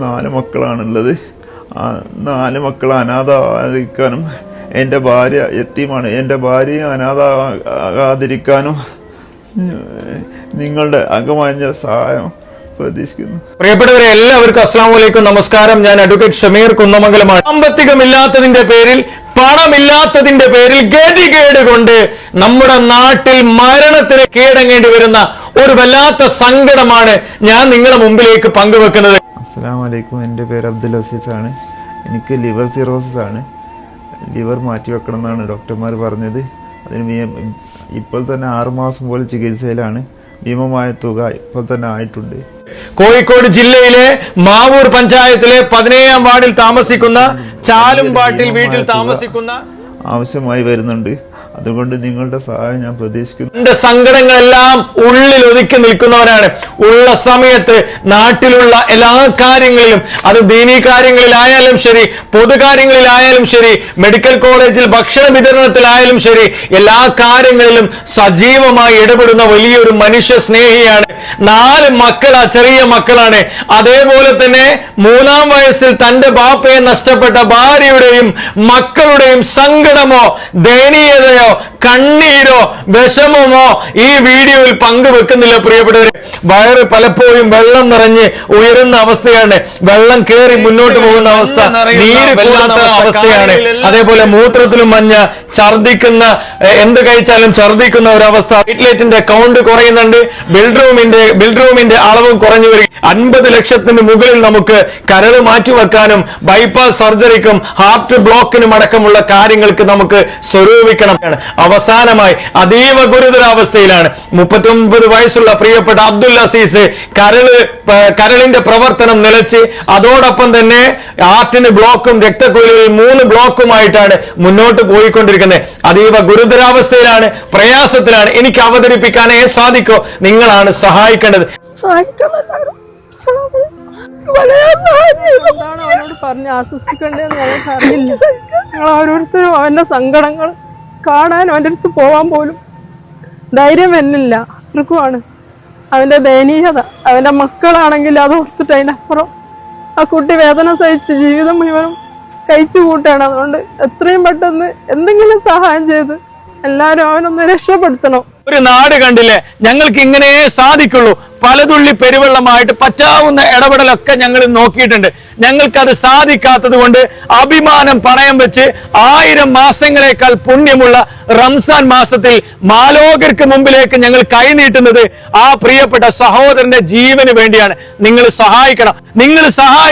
4 മക്കളാണുള്ളത്. 4 മക്കൾ അനാഥാകാതിരിക്കാനും എൻ്റെ ഭാര്യ യത്തീമാണ്. എൻ്റെ ഭാര്യയും അനാഥാകാതിരിക്കാനും നിങ്ങളുടെ അകമഞ്ഞ സഹായം പ്രതീക്ഷിക്കുന്നു. പ്രിയപ്പെട്ടവരെ, എല്ലാവർക്കും അസ്സലാമു അലൈക്കും, നമസ്കാരം. ഞാൻ അഡ്വക്കേറ്റ് ഷമീർ കുന്നമംഗലമാണ്. സാമ്പത്തികമില്ലാത്തതിന്റെ പേരിൽ, പണമില്ലാത്തതിന്റെ പേരിൽ ഗതികേട് കൊണ്ട് നമ്മുടെ നാട്ടിൽ മരണത്തിന് കീഴടങ്ങേണ്ടി വരുന്ന ഒരു വല്ലാത്ത സങ്കടമാണ് ഞാൻ നിങ്ങളുടെ മുമ്പിലേക്ക് പങ്കുവെക്കുന്നത്. അസ്സലാമു അലൈക്കും. എൻ്റെ പേര് അബ്ദുൽ അസീസ് ആണ്. എനിക്ക് ലിവർ സിറോസിസ് ആണ്. ലിവർ മാറ്റിവെക്കണം എന്നാണ് ഡോക്ടർമാർ പറഞ്ഞത്. അതിന് ഇപ്പോൾ തന്നെ 6 മാസം പോലെ ചികിത്സയിലാണ്. ഭീമമായ തുക ഇപ്പോൾ തന്നെ ആയിട്ടുണ്ട്. കോഴിക്കോട് ജില്ലയിലെ മാവൂർ പഞ്ചായത്തിലെ 17-ാം വാർഡിൽ താമസിക്കുന്ന ചാലുംപാട്ടിൽ വീട്ടിൽ താമസിക്കുന്ന ആവശ്യമായി വരുന്നുണ്ട്. അതുകൊണ്ട് നിങ്ങളുടെ സഹായം ഞാൻ പ്രതീക്ഷിക്കുന്നു. എന്റെ സങ്കടങ്ങളെല്ലാം ഉള്ളിൽ ഒതുക്കി നിൽക്കുന്നവരാണ്. ഉള്ള സമയത്ത് നാട്ടിലുള്ള എല്ലാ കാര്യങ്ങളിലും, അത് ദീനീ കാര്യങ്ങളിലായാലും ശരി, പൊതുകാര്യങ്ങളിലായാലും ശരി, മെഡിക്കൽ കോളേജിൽ ഭക്ഷണ വിതരണത്തിലായാലും ശരി, എല്ലാ കാര്യങ്ങളിലും സജീവമായി ഇടപെടുന്ന വലിയൊരു മനുഷ്യ സ്നേഹിയാണ്. 4 മക്കളാ, ചെറിയ മക്കളാണ്. അതേപോലെ തന്നെ 3-ാം വയസ്സിൽ തന്റെ ബാപ്പയെ നഷ്ടപ്പെട്ട ഭാര്യയുടെയും മക്കളുടെയും സങ്കടമോ ദയനീയതയോ കണ്ണീരോ വിഷമമോ ഈ വീഡിയോയിൽ പങ്കുവെക്കുന്നില്ല. പ്രിയപ്പെട്ടവരെ, വയറ് പലപ്പോഴും വെള്ളം നിറഞ്ഞ് ഉയരുന്ന അവസ്ഥയാണ്. വെള്ളം കയറി മുന്നോട്ട് പോകുന്ന അവസ്ഥ, നീര് കൊള്ളുന്ന അവസ്ഥയാണ്. അതേപോലെ മൂത്രത്തിലും മഞ്ഞ, ഛർദിക്കുന്ന, എന്ത് കഴിച്ചാലും ഛർദിക്കുന്ന ഒരവസ്ഥ. പ്ലേറ്റ്ലെറ്റിന്റെ കൗണ്ട് കുറയുന്നുണ്ട്. ബിൽഡ്റൂമിന്റെ അളവും കുറഞ്ഞു വരിക. 50 ലക്ഷത്തിന് മുകളിൽ നമുക്ക് കരൾ മാറ്റിവെക്കാനും ബൈപ്പാസ് സർജറിക്കും ഹാർട്ട് ബ്ലോക്കിനും അടക്കമുള്ള കാര്യങ്ങൾക്ക് നമുക്ക് സ്വരൂപിക്കണം. അവസാനമായി അതീവ ഗുരുതരാവസ്ഥയിലാണ് 39 വയസ്സുള്ള പ്രിയപ്പെട്ട അബ്ദുൽ അസീസ്. കരളിന്റെ പ്രവർത്തനം നിലച്ച്, അതോടൊപ്പം തന്നെ ഹാർട്ടിന് ബ്ലോക്കും രക്തക്കുഴലിൽ 3 ബ്ലോക്കുമായിട്ടാണ് മുന്നോട്ട് പോയിക്കൊണ്ടിരിക്കുന്നത്. അതീവ ഗുരുതരാവസ്ഥയിലാണ്, പ്രയാസത്തിലാണ്. എനിക്ക് അവതരിപ്പിക്കാനേ സാധിക്കോ, നിങ്ങളാണ് സഹായിക്കേണ്ടത്. അവനോട് പറഞ്ഞ് ആശ്വസിപ്പിക്കേണ്ടതെന്ന് ഞങ്ങൾക്ക് അറിയില്ല. ഞങ്ങൾ ഓരോരുത്തരും അവന്റെ സങ്കടങ്ങൾ കാണാൻ അവൻ്റെ അടുത്ത് പോവാൻ പോലും ധൈര്യം വരുന്നില്ല. അത്രക്കുമാണ് അവന്റെ ദയനീയത. അവന്റെ മക്കളാണെങ്കിൽ അത് ഓർത്തിട്ട് അതിനപ്പുറം ആ കുട്ടി വേദന സഹിച്ച് ജീവിതം മുഴുവനും കഴിച്ചു കൂട്ടുകയാണ്. അതുകൊണ്ട് എത്രയും പെട്ടെന്ന് എന്തെങ്കിലും സഹായം ചെയ്ത് എല്ലാവരും അവനൊന്ന് രക്ഷപ്പെടുത്തണം. ഒരു നാട് കണ്ടില്ലേ, ഞങ്ങൾക്ക് ഇങ്ങനെ സാധിക്കുള്ളൂ. പലതുള്ളി പെരുവെള്ളമായിട്ട് പറ്റാവുന്ന ഇടപെടലൊക്കെ ഞങ്ങൾ നോക്കിയിട്ടുണ്ട്. ഞങ്ങൾക്കത് സാധിക്കാത്തത് കൊണ്ട് അഭിമാനം പണയം വെച്ച് 1000 മാസങ്ങളെക്കാൾ പുണ്യമുള്ള റംസാൻ മാസത്തിൽ മാലോകർക്ക് മുമ്പിലേക്ക് ഞങ്ങൾ കൈനീട്ടുന്നത് ആ പ്രിയപ്പെട്ട സഹോദരന്റെ ജീവന് വേണ്ടിയാണ്. നിങ്ങൾ സഹായിക്കണം. നിങ്ങൾ